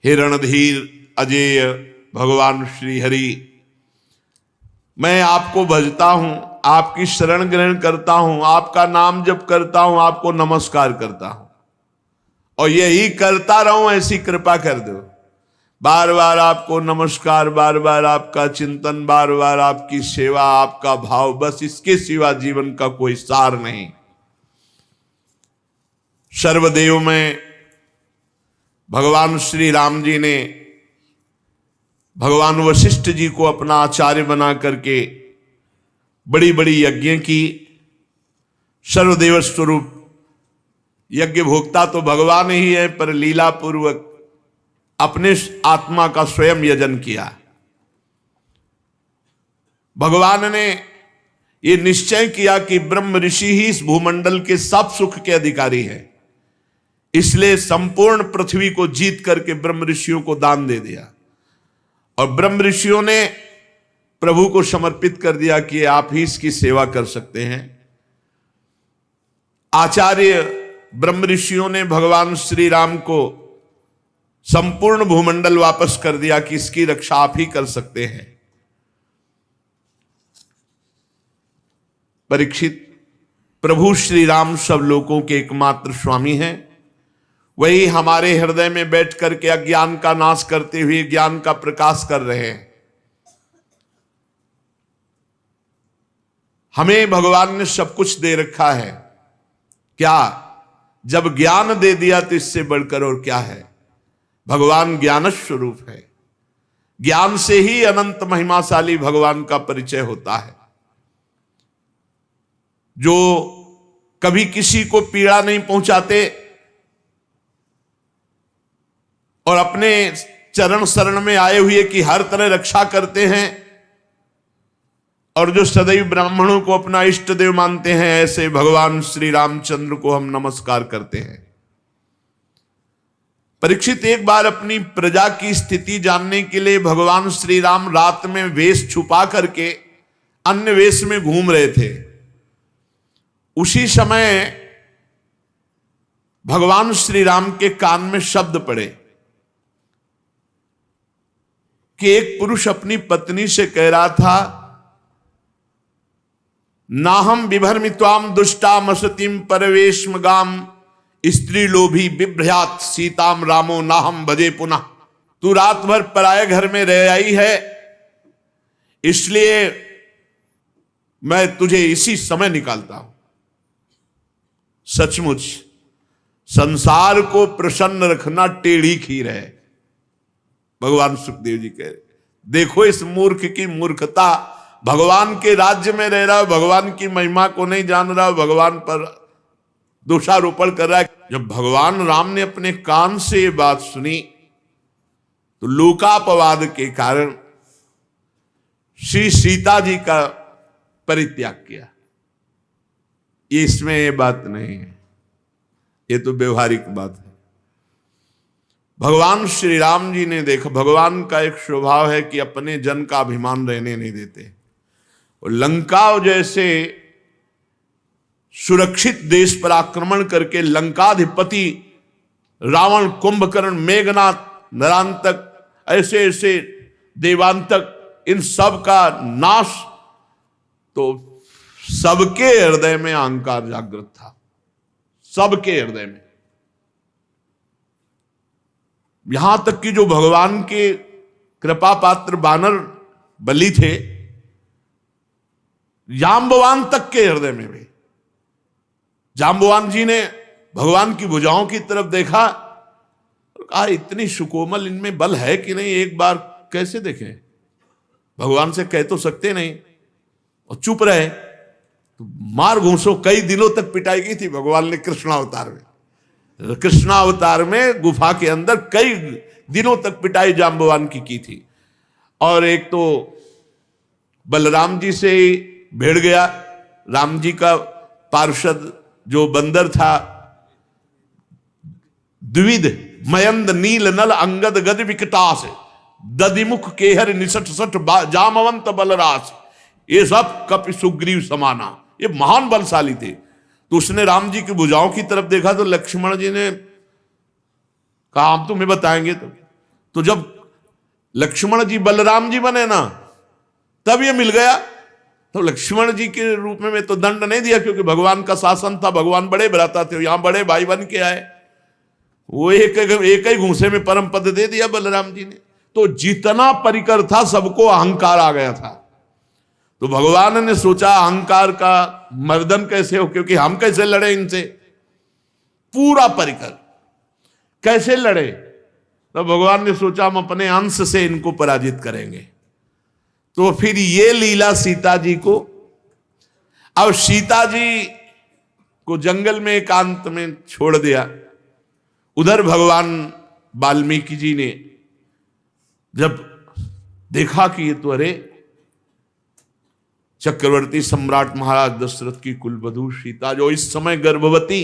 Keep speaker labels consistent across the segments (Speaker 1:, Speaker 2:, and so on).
Speaker 1: हिरणधीर अजेय भगवान श्री हरि, मैं आपको भजता हूं, आपकी शरण ग्रहण करता हूं, आपका नाम जप करता हूं, आपको नमस्कार करता हूं और यही करता रहूं, ऐसी कृपा कर दो। बार बार आपको नमस्कार, बार बार आपका चिंतन, बार बार आपकी सेवा, आपका भाव, बस इसके सिवा जीवन का कोई सार नहीं। सर्वदेव में भगवान श्री राम जी ने भगवान वशिष्ठ जी को अपना आचार्य बना करके बड़ी बड़ी यज्ञ की। सर्वदेव स्वरूप यज्ञ भोक्ता तो भगवान ही है, पर लीला पूर्वक अपने आत्मा का स्वयं यजन किया। भगवान ने ये निश्चय किया कि ब्रह्म ऋषि ही इस भूमंडल के सब सुख के अधिकारी हैं, इसलिए संपूर्ण पृथ्वी को जीत करके ब्रह्म ऋषियों को दान दे दिया और ब्रह्म ऋषियों ने प्रभु को समर्पित कर दिया कि आप ही इसकी सेवा कर सकते हैं। आचार्य ब्रह्म ऋषियों ने भगवान श्री राम को संपूर्ण भूमंडल वापस कर दिया कि इसकी रक्षा आप ही कर सकते हैं। परीक्षित, प्रभु श्री राम सब लोगों के एकमात्र स्वामी हैं, वही हमारे हृदय में बैठ करके अज्ञान का नाश करते हुए ज्ञान का प्रकाश कर रहे हैं। हमें भगवान ने सब कुछ दे रखा है, क्या जब ज्ञान दे दिया तो इससे बढ़कर और क्या है। भगवान ज्ञान स्वरूप है, ज्ञान से ही अनंत महिमाशाली भगवान का परिचय होता है। जो कभी किसी को पीड़ा नहीं पहुंचाते और अपने चरण शरण में आए हुए की हर तरह रक्षा करते हैं और जो सदैव ब्राह्मणों को अपना इष्ट देव मानते हैं, ऐसे भगवान श्री रामचंद्र को हम नमस्कार करते हैं। परीक्षित, एक बार अपनी प्रजा की स्थिति जानने के लिए भगवान श्री राम रात में वेश छुपा करके अन्य वेश में घूम रहे थे। उसी समय भगवान श्री राम के कान में शब्द पड़े कि एक पुरुष अपनी पत्नी से कह रहा था, नाहम विभर्मित्वाम दुष्टाम असतिम परवेशम गाम स्त्री लोभी बिभ्रयात सीताम रामो नाहम भजे पुनः। तू रात भर पराये घर में रह आई है, इसलिए मैं तुझे इसी समय निकालता हूं। सचमुच संसार को प्रसन्न रखना टेढ़ी खीर है। भगवान सुखदेव जी कह रहे, देखो इस मूर्ख की मूर्खता, भगवान के राज्य में रह रहा, भगवान की महिमा को नहीं जान रहा, भगवान पर दोषारोपण कर रहा है। जब भगवान राम ने अपने कान से ये बात सुनी तो लोकापवाद के कारण श्री सीता जी का परित्याग किया। ये इसमें ये बात नहीं है, ये तो व्यवहारिक बात है। भगवान श्री राम जी ने देखा, भगवान का एक स्वभाव है कि अपने जन का अभिमान रहने नहीं देते। और लंका जैसे सुरक्षित देश पर आक्रमण करके लंकाधिपति रावण, कुंभकर्ण, मेघनाथ, नरांतक, ऐसे ऐसे देवांतक, इन सब का नाश, तो सबके हृदय में अहंकार जागृत था, सबके हृदय में। यहां तक कि जो भगवान के कृपा पात्र बानर बलि थे, जाम्बवान तक के हृदय में भी। जाम्बवान जी ने भगवान की भुजाओं की तरफ देखा और कहा, इतनी सुकोमल इनमें बल है कि नहीं, एक बार कैसे देखें। भगवान से कह तो सकते नहीं और चुप रहे, तो मार घूसो, कई दिनों तक पिटाई की थी भगवान ने कृष्णावतार में। कृष्णावतार में गुफा के अंदर कई दिनों तक पिटाई जाम्बवान की थी। और एक तो बलराम जी से भिड़ गया, राम जी का पार्षद जो बंदर था, द्विविध मयंद नील नल अंगद गद विकटास दधिमुख केहर निसठ सठ जामवंत बलरास, ये सब कपि सुग्रीव समाना, ये महान बलशाली थे। तो उसने राम जी की भुजाओं की तरफ देखा तो लक्ष्मण जी ने कहा, हम तुम्हें बताएंगे। तो तो जब लक्ष्मण जी बलराम जी बने ना, तब ये मिल गया। तो लक्ष्मण जी के रूप में तो दंड नहीं दिया, क्योंकि भगवान का शासन था, भगवान बड़े भ्राता थे, यहां बड़े भाई बन के आए, वो एक ही घूंसे में परम पद दे दिया बलराम जी ने। तो जितना परिकर था सबको अहंकार आ गया था। तो भगवान ने सोचा अहंकार का मर्दन कैसे हो, क्योंकि हम कैसे लड़े इनसे, पूरा परिकर कैसे लड़े। तो भगवान ने सोचा हम अपने अंश से इनको पराजित करेंगे। तो फिर ये लीला सीता जी को, अब सीता जी को जंगल में एकांत में छोड़ दिया। उधर भगवान वाल्मीकि जी ने जब देखा कि ये तो अरे चक्रवर्ती सम्राट महाराज दशरथ की कुलवधू सीता जो इस समय गर्भवती,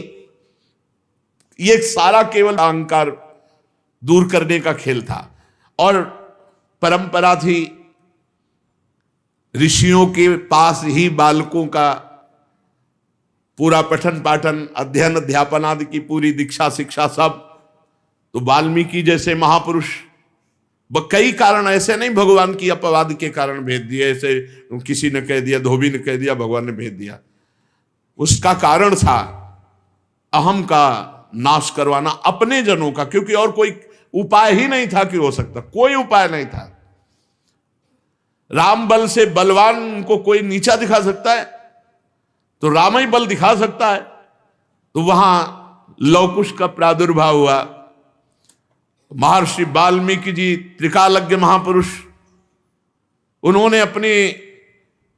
Speaker 1: ये सारा केवल अहंकार दूर करने का खेल था। और परंपरा थी ऋषियों के पास ही बालकों का पूरा पठन पाठन अध्ययन अध्यापन आदि की पूरी दीक्षा शिक्षा सब। तो वाल्मीकि जैसे महापुरुष, कई कारण ऐसे नहीं भगवान की अपवाद के कारण भेज दिए, ऐसे किसी ने कह दिया, धोबी ने कह दिया, भगवान ने भेज दिया। उसका कारण था अहम का नाश करवाना अपने जनों का, क्योंकि और कोई उपाय ही नहीं था कि हो सकता, कोई उपाय नहीं था। राम बल से बलवान को कोई नीचा दिखा सकता है, तो राम ही बल दिखा सकता है। तो वहां लवकुश का प्रादुर्भाव हुआ। महर्षि वाल्मीकि जी त्रिकालज्ञ महापुरुष, उन्होंने अपने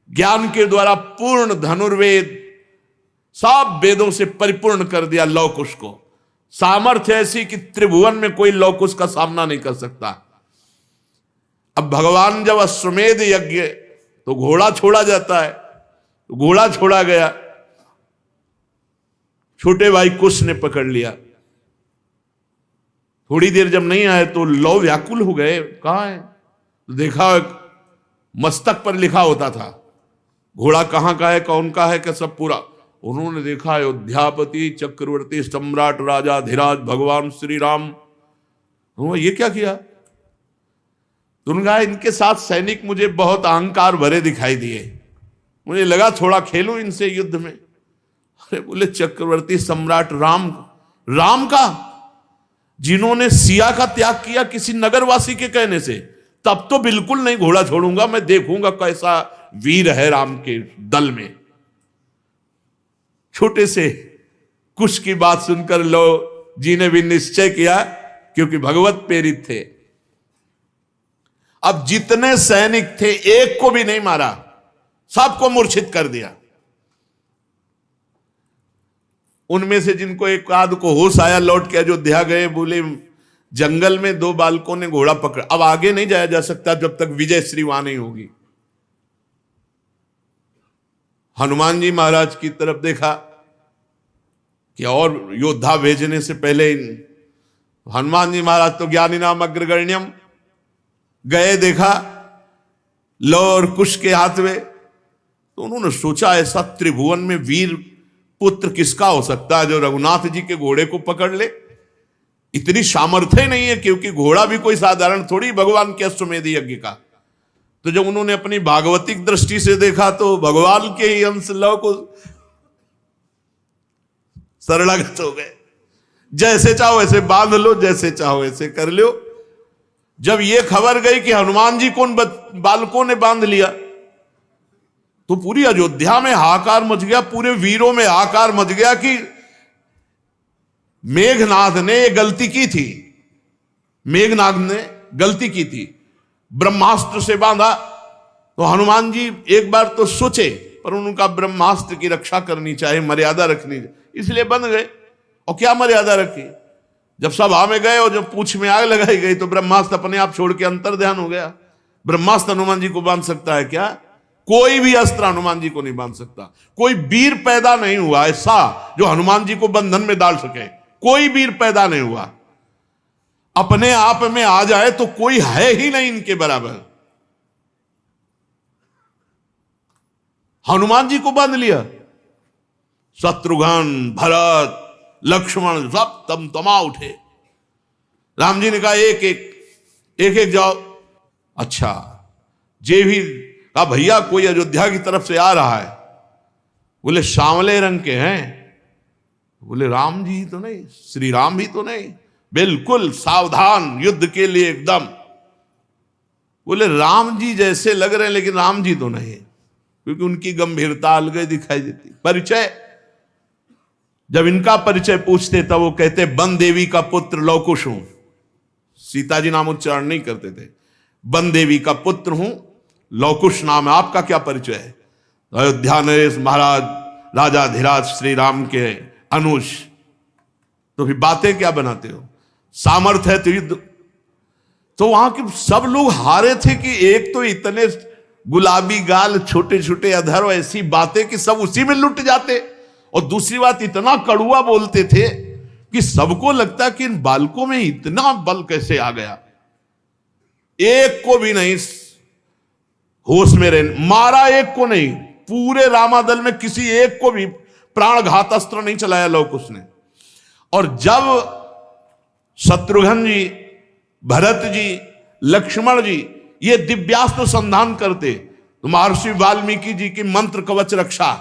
Speaker 1: ज्ञान के द्वारा पूर्ण धनुर्वेद सब वेदों से परिपूर्ण कर दिया लवकुश को। सामर्थ्य ऐसी कि त्रिभुवन में कोई लवकुश का सामना नहीं कर सकता। अब भगवान जब अश्वमेध यज्ञ, तो घोड़ा छोड़ा जाता है, तो घोड़ा छोड़ा गया, छोटे भाई कुश ने पकड़ लिया। थोड़ी देर जब नहीं आए तो लव व्याकुल हो गए, कहां है? तो देखा मस्तक पर लिखा होता था घोड़ा कहां का है, कौन का है, क्या सब पूरा। उन्होंने देखा अयोध्यापति चक्रवर्ती सम्राट राजा धीराज भगवान श्री राम। ये क्या किया? तो उन्होंने कहा इनके साथ सैनिक मुझे बहुत अहंकार भरे दिखाई दिए, मुझे लगा थोड़ा खेलूं इनसे युद्ध में। अरे बोले चक्रवर्ती सम्राट राम, राम का, जिन्होंने सिया का त्याग किया किसी नगरवासी के कहने से, तब तो बिल्कुल नहीं घोड़ा छोड़ूंगा, मैं देखूंगा कैसा वीर है राम के दल में। छोटे से कुश की बात सुनकर लो जी ने भी निश्चय किया, क्योंकि भगवत प्रेरित थे। अब जितने सैनिक थे एक को भी नहीं मारा, सबको मूर्छित कर दिया। उनमें से जिनको एक आध को होश आया लौट के अयोध्या गए, बोले जंगल में दो बालकों ने घोड़ा पकड़ा, अब आगे नहीं जाया जा सकता जब तक विजय श्री वहां नहीं होगी। हनुमान जी महाराज की तरफ देखा कि और योद्धा भेजने से पहले हनुमान जी महाराज तो ज्ञानी नाम अग्रगण्यम गए, देखा लो और कुश के हाथ में। तो उन्होंने सोचा ऐसा त्रिभुवन में वीर पुत्र किसका हो सकता है जो रघुनाथ जी के घोड़े को पकड़ ले। इतनी सामर्थ्य नहीं है, क्योंकि घोड़ा भी कोई साधारण थोड़ी भगवान के अश्वमेध यज्ञ का। तो जब उन्होंने अपनी भागवतिक दृष्टि से देखा तो भगवान के ही अंश लव को शरणागत हो गए। जैसे चाहो वैसे बांध लो, जैसे चाहो वैसे कर लो। जब ये खबर गई कि हनुमान जी को बालकों ने बांध लिया, तो पूरी अयोध्या में हाहाकार मच गया, पूरे वीरों में हाहाकार मच गया कि मेघनाद ने गलती की थी, मेघनाद ने गलती की थी, ब्रह्मास्त्र से बांधा। तो हनुमान जी एक बार तो सोचे, पर उनका ब्रह्मास्त्र की रक्षा करनी चाहिए, मर्यादा रखनी चाहिए, इसलिए बंध गए। और क्या मर्यादा रखी? जब सभा में गए और जब पूंछ में आग लगाई गई तो ब्रह्मास्त्र अपने आप छोड़ के अंतर ध्यान हो गया। ब्रह्मास्त्र हनुमान जी को बांध सकता है क्या? कोई भी अस्त्र हनुमान जी को नहीं बांध सकता। कोई वीर पैदा नहीं हुआ ऐसा जो हनुमान जी को बंधन में डाल सके, कोई वीर पैदा नहीं हुआ। अपने आप में आ जाए तो कोई है ही नहीं इनके बराबर। हनुमान जी को बांध लिया, शत्रुघ्न भरत लक्ष्मण सब तमा उठे। राम जी ने कहा एक एक एक एक जाओ। अच्छा, जे भी कहा भैया कोई अयोध्या की तरफ से आ रहा है। बोले सांवले रंग के हैं। बोले राम जी तो नहीं, श्री राम भी तो नहीं, बिल्कुल सावधान युद्ध के लिए एकदम। बोले राम जी जैसे लग रहे हैं लेकिन राम जी तो नहीं, क्योंकि उनकी गंभीरता अलग दिखाई देती। परिचय, जब इनका परिचय पूछते तब वो कहते वन देवी का पुत्र लवकुश हूं। सीता जी नाम उच्चारण नहीं करते थे। वन देवी का पुत्र हूं, लवकुश नाम है। आपका क्या परिचय है? अयोध्या नरेश महाराज राजा धीराज श्री राम के अनुज। तो फिर बातें क्या बनाते हो? सामर्थ्य है तो युद्ध। तो वहां के सब लोग हारे थे कि एक तो इतने गुलाबी गाल, छोटे छोटे अधर, ऐसी बातें कि सब उसी में लुट जाते, और दूसरी बात इतना कड़ुआ बोलते थे कि सबको लगता कि इन बालकों में इतना बल कैसे आ गया। एक को भी नहीं होश में रहने मारा, एक को नहीं, पूरे रामादल में किसी एक को भी प्राणघात अस्त्र नहीं चलाया लवकुश ने। और जब शत्रुघ्न जी, भरत जी, लक्ष्मण जी ये दिव्यास्त्र संधान करते तो महर्षि वाल्मीकि जी की मंत्र कवच रक्षा,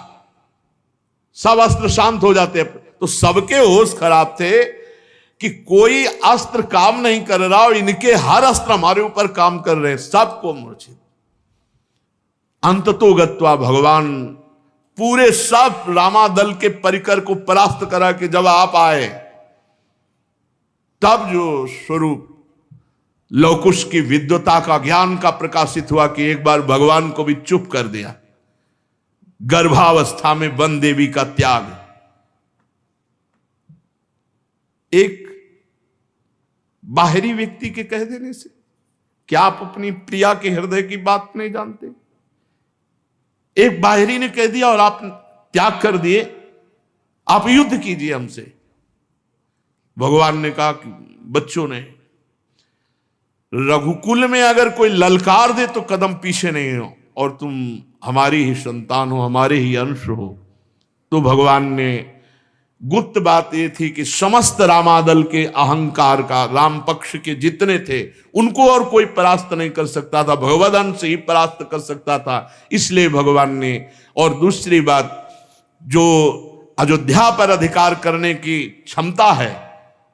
Speaker 1: सब अस्त्र शांत हो जाते। तो सबके होश खराब थे कि कोई अस्त्र काम नहीं कर रहा और इनके हर अस्त्र हमारे ऊपर काम कर रहे हैं, सबको मूर्छित। अंततो गत्वा भगवान पूरे सब रामादल के परिकर को परास्त करा के जब आप आए, तब जो स्वरूप लवकुश की विद्वता का, ज्ञान का प्रकाशित हुआ कि एक बार भगवान को भी चुप कर दिया। गर्भावस्था में वन देवी का त्याग, एक बाहरी व्यक्ति के कह देने से क्या आप अपनी प्रिया के हृदय की बात नहीं जानते? एक बाहरी ने कह दिया और आप त्याग कर दिए, आप युद्ध कीजिए हमसे। भगवान ने कहा कि बच्चों ने, रघुकुल में अगर कोई ललकार दे तो कदम पीछे नहीं हो, और तुम हमारी ही संतान हो, हमारे ही अंश हो। तो भगवान ने, गुप्त बात ये थी कि समस्त रामादल के अहंकार का, राम पक्ष के जितने थे उनको और कोई परास्त नहीं कर सकता था, भगवद अंश ही परास्त कर सकता था। इसलिए भगवान ने, और दूसरी बात, जो अयोध्या पर अधिकार करने की क्षमता है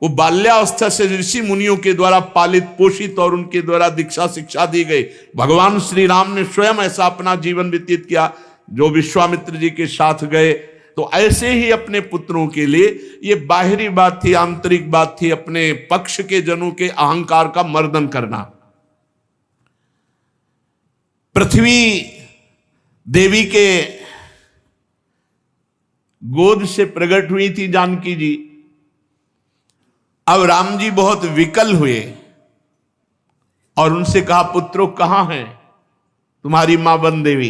Speaker 1: वो बाल्यावस्था से ऋषि मुनियों के द्वारा पालित पोषित और उनके द्वारा दीक्षा शिक्षा दी गई। भगवान श्री राम ने स्वयं ऐसा अपना जीवन व्यतीत किया, जो विश्वामित्र जी के साथ गए। तो ऐसे ही अपने पुत्रों के लिए ये बाहरी बात थी, आंतरिक बात थी, अपने पक्ष के जनों के अहंकार का मर्दन करना। पृथ्वी देवी के गोद से प्रकट हुई थी जानकी जी। अब राम जी बहुत विकल हुए और उनसे कहा, पुत्रों कहां हैं तुम्हारी मां वन देवी?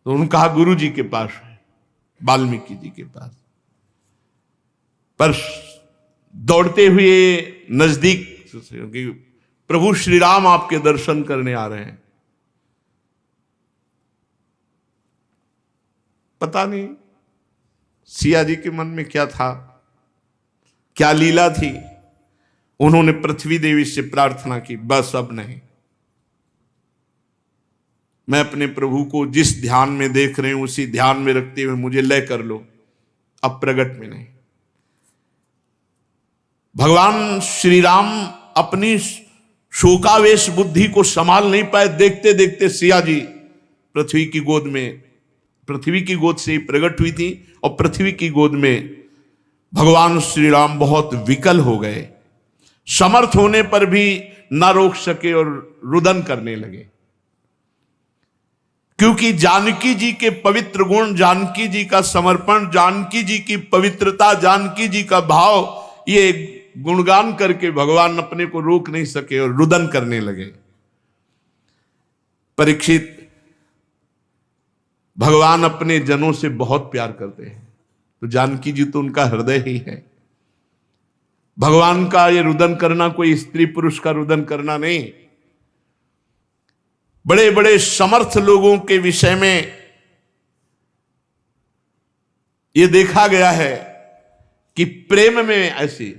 Speaker 1: तो उन्होंने कहा गुरु जी के पास है, वाल्मीकि जी के पास। पर दौड़ते हुए नजदीक, क्योंकि प्रभु श्री राम आपके दर्शन करने आ रहे हैं। पता नहीं सिया जी के मन में क्या था, क्या लीला थी। उन्होंने पृथ्वी देवी से प्रार्थना की, बस अब नहीं, मैं अपने प्रभु को जिस ध्यान में देख रहे हूं उसी ध्यान में रखते हुए मुझे लय कर लो, अब प्रगट में नहीं। भगवान श्री राम अपनी शोकावेश बुद्धि को संभाल नहीं पाए। देखते देखते सिया जी पृथ्वी की गोद में, पृथ्वी की गोद से ही प्रकट हुई थी, और पृथ्वी की गोद में भगवान श्री राम बहुत विकल हो गए। समर्थ होने पर भी ना रोक सके और रुदन करने लगे, क्योंकि जानकी जी के पवित्र गुण, जानकी जी का समर्पण, जानकी जी की पवित्रता, जानकी जी का भाव, ये गुणगान करके भगवान अपने को रोक नहीं सके और रुदन करने लगे। परीक्षित, भगवान अपने जनों से बहुत प्यार करते हैं, तो जानकी जी तो उनका हृदय ही है। भगवान का ये रुदन करना कोई स्त्री पुरुष का रुदन करना नहीं। बड़े बड़े समर्थ लोगों के विषय में यह देखा गया है कि प्रेम में ऐसी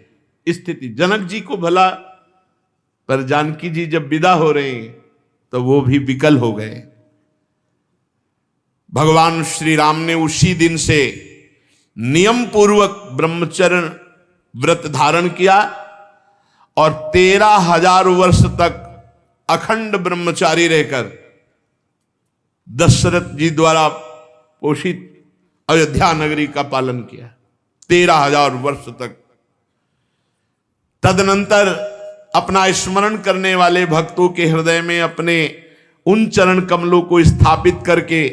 Speaker 1: स्थिति, जनक जी को भला पर जानकी जी जब विदा हो रहे हैं तो वो भी विकल हो गए। भगवान श्री राम ने उसी दिन से नियम पूर्वक ब्रह्मचर्य व्रत धारण किया और 13,000 वर्ष तक अखंड ब्रह्मचारी रहकर दशरथ जी द्वारा पोषित अयोध्या नगरी का पालन किया 13,000 वर्ष तक। तदनंतर अपना स्मरण करने वाले भक्तों के हृदय में अपने उन चरण कमलों को स्थापित करके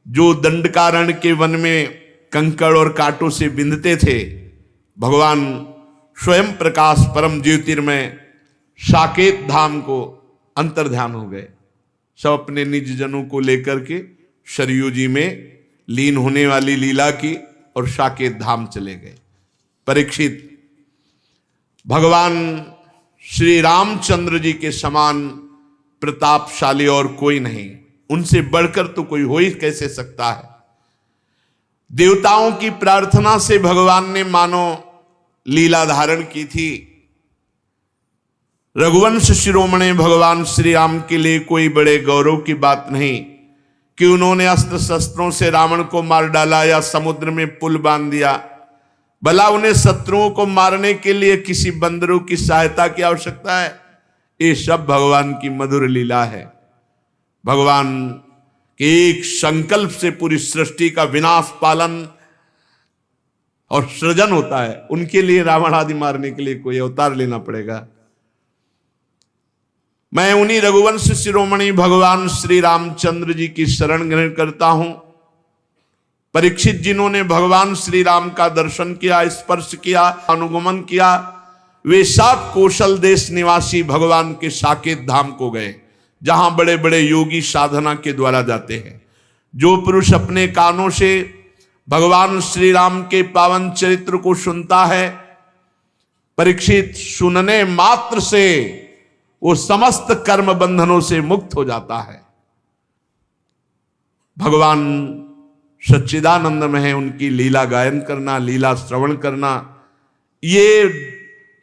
Speaker 1: जो दंडकारण्य के वन में कंकड़ और कांटों से बिंधते थे, भगवान स्वयं प्रकाश परम ज्योतिर्मय साकेत धाम को अंतर्ध्यान हो गए। सब अपने निज जनों को लेकर के सरयू जी में लीन होने वाली लीला की और साकेत धाम चले गए। परीक्षित, भगवान श्री रामचंद्र जी के समान प्रतापशाली और कोई नहीं, उनसे बढ़कर तो कोई हो ही कैसे सकता है। देवताओं की प्रार्थना से भगवान ने मानो लीला धारण की थी। रघुवंश शिरोमणि भगवान श्री राम के लिए कोई बड़े गौरव की बात नहीं कि उन्होंने अस्त्र शस्त्रों से रावण को मार डाला या समुद्र में पुल बांध दिया। भला उन्हें शत्रुओं को मारने के लिए किसी बंदरों की सहायता की आवश्यकता है? ये सब भगवान की मधुर लीला है। भगवान के एक संकल्प से पूरी सृष्टि का विनाश, पालन और सृजन होता है। उनके लिए रावण आदि मारने के लिए कोई अवतार लेना पड़ेगा? मैं उन्हीं रघुवंश शिरोमणि भगवान श्री रामचंद्र जी की शरण ग्रहण करता हूं। परीक्षित, जिन्होंने भगवान श्री राम का दर्शन किया, स्पर्श किया, अनुगमन किया, वे सब कौशल देश निवासी भगवान के साकेत धाम को गए, जहां बड़े बड़े योगी साधना के द्वारा जाते हैं। जो पुरुष अपने कानों से भगवान श्री राम के पावन चरित्र को सुनता है, परीक्षित, सुनने मात्र से वो समस्त कर्म बंधनों से मुक्त हो जाता है। भगवान सच्चिदानंद में है, उनकी लीला गायन करना, लीला श्रवण करना, ये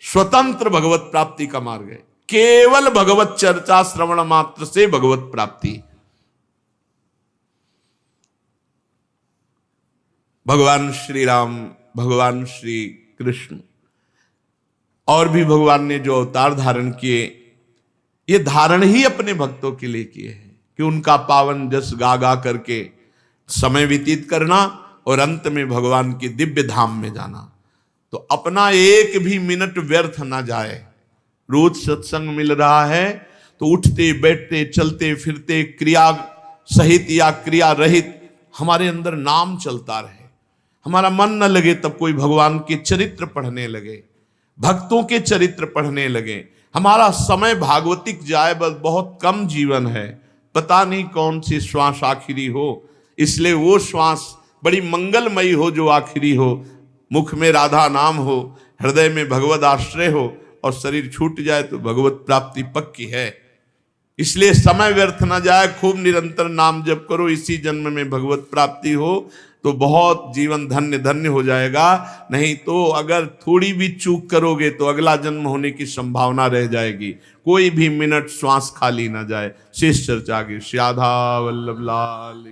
Speaker 1: स्वतंत्र भगवत प्राप्ति का मार्ग है। केवल भगवत चर्चा श्रवण मात्र से भगवत प्राप्ति। भगवान श्री राम, भगवान श्री कृष्ण और भी भगवान ने जो अवतार धारण किए, ये धारण ही अपने भक्तों के लिए किए हैं कि उनका पावन जस गा गा करके समय व्यतीत करना और अंत में भगवान की दिव्य धाम में जाना। तो अपना एक भी मिनट व्यर्थ ना जाए। रोज सत्संग मिल रहा है तो उठते बैठते चलते फिरते क्रिया सहित या क्रिया रहित हमारे अंदर नाम चलता रहे। हमारा मन न लगे तब कोई भगवान के चरित्र पढ़ने लगे, भक्तों के चरित्र पढ़ने लगे। हमारा समय भागवतिक जाए, बस बहुत कम जीवन है, पता नहीं कौन सी श्वास आखिरी हो, इसलिए वो श्वास बड़ी मंगलमयी हो जो आखिरी हो, मुख में राधा नाम हो, हृदय में भगवत आश्रय हो और शरीर छूट जाए तो भगवत प्राप्ति पक्की है। इसलिए समय व्यर्थ ना जाए, खूब निरंतर नाम जप करो, इसी जन्म में भगवत प्राप्ति हो तो बहुत जीवन धन्य धन्य हो जाएगा। नहीं तो अगर थोड़ी भी चूक करोगे तो अगला जन्म होने की संभावना रह जाएगी। कोई भी मिनट श्वास खाली ना जाए। शेष चर्चा आगे। श्री राधा वल्लभ लाल।